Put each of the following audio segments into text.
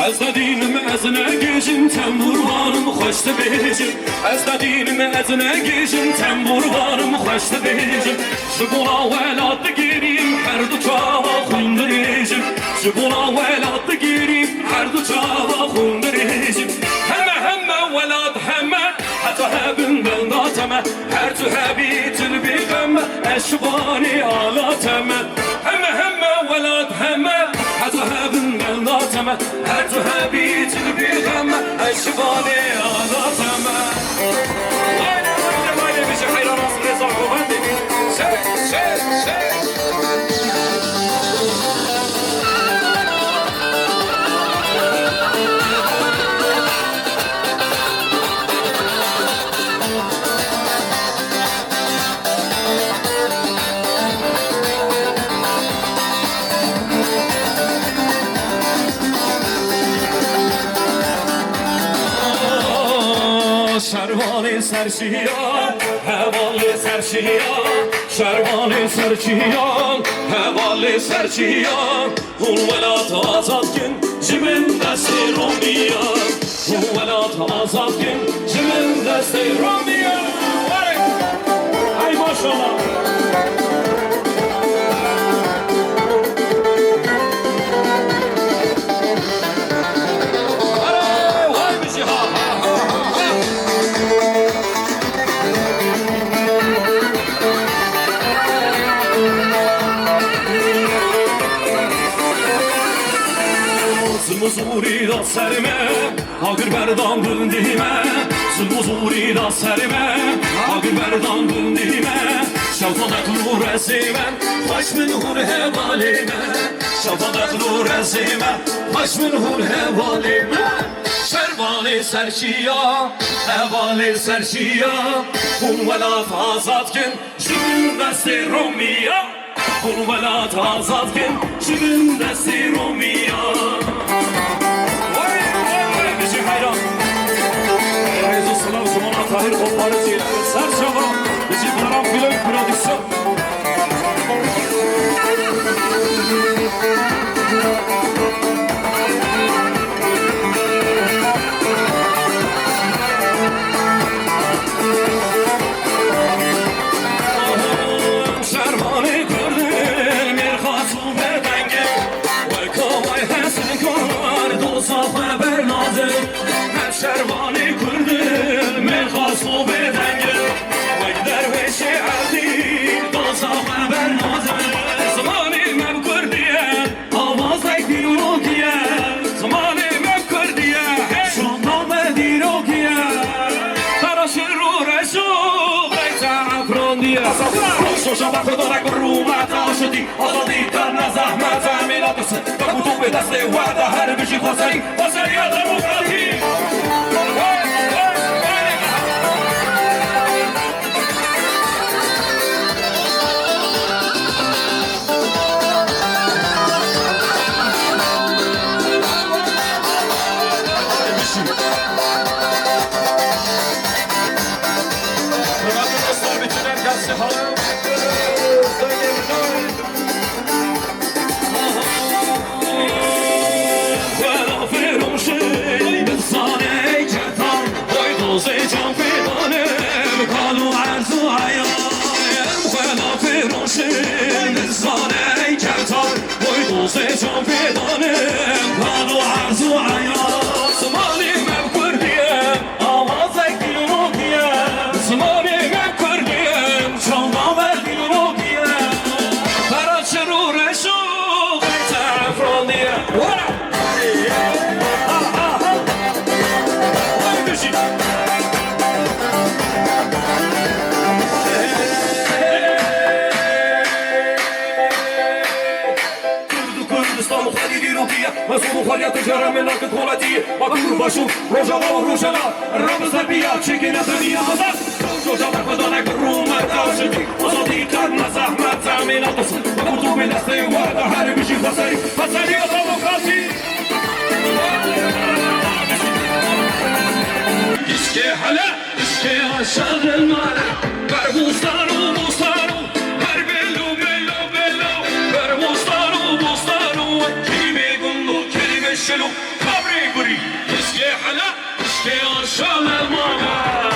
از دینم از نگیشم تنبوروانم خوشت بیشم از دینم از نگیشم تنبوروانم خوشت بیشم شبونا ولاد گیریم هر دو چاوا خون دریشم شبونا ولاد گیریم هر دو چاوا خون دریشم همه ولاد همه حتی هبن بنداتمه هر تو هبیت البیغم اشبانی آلاتمه همه ولاد همه حتی هبن بنداتمه هر تو هبیت البیغم اشبانی آلاتمه وایده میشه خیلی راست رزا قوان ببین شه شروان سرشیان حوال سرشیان شروان سرشیان حوال سرشیان اون ولات آزاد کن جمن دست رومیان اون ولات آزاد کن جمن دست رومیان ای ماشالله زوری دا سرمه اگر بردان بندیمه زوری دا سرمه اگر بردان بندیمه شوفانت رو رسیمه خوش من هون حوالیمه شوفانت رو رسیمه خوش من هون حوالیمه شروان سرشیا حوال سرشیا اون ولات آزاد کن شبین دست رومیا اون ولات آزاد کن شبین دست رومیا Tahir Koparıcı'yla Serçava Bizim Karanfil'in prodüksiyonu Şervanı gördüm Mirhasu bedenge Vay kovay hesen kar Dosa haber nazır Her şervanı gördüm Mirhasu bedenge Vay derveşi aldi Dosa haber nazır Zamanı mevkur diye Avaz ekdir o diye Zamanı mevkur diye Şundan bedir o diye Taraşır uğraşır Bekta afron diye شوشا با خدا رک رومت آشدی آزادی در نزحمت امینات است و کتوب دست وعده هر بشی خواستری باشریت دموکراتی جان پیدانم کانو عرض و عیان زمانی من کردیم آوازه گیرو گیم زمانی من کردیم چون آمد گیرو گیم برا چرو رشو بیت افرانیم مسئول خالیت جرم ملاک دولتی با دور باشو روژا و روشنا رمز بیا چکی نتنی آزاد روژا و خدانک رومت آشدی آزادی قد نزحمت تأمینات است و کتوب دست وعده هر بشی خسری پسری و دموکراسی İşte hala, işte aşağı mare Ver bustanu, bustanu Ver bello, bello, bello Ver bustanu, bustanu Kelime gundu, kelime الشلو كبري بري اسكي حلا اسكي عشان الماما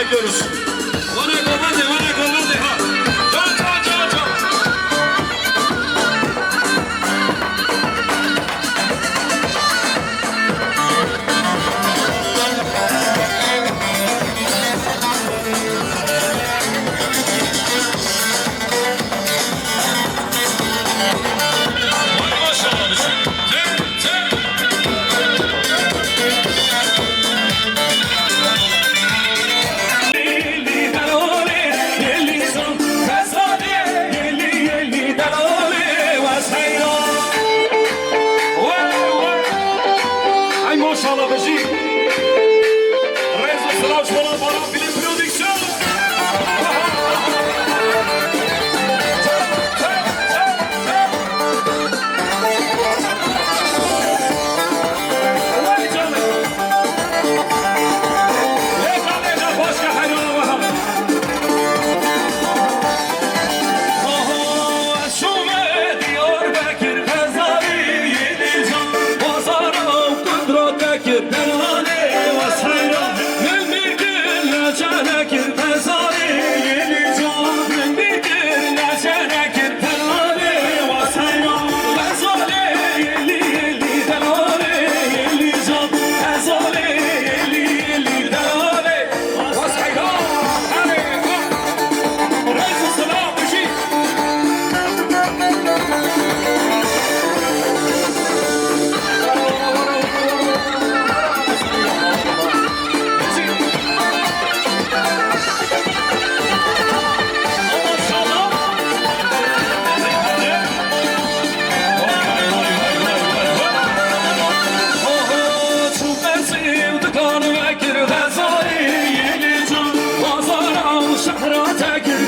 bekliyoruz. Bana komande, bana komande ha. Can can can can. Vay maşallah düşün. Maşallah beşi. Rezo selam şola bana film prodüksiyon. Vay canım. Leka başka hayvana bakalım. Aha şume diyor Bekir Fezari yedi can. Pazarım kudret Bekir Pervane vasayra. Ben bir gün Bekir Fezari yedi can. Ben bir gün Bekir Pervane vasayra. Fezale yeli delale yeli can. Fezale yeli delale vasayra. Hadi Reis selam beşi. Take it.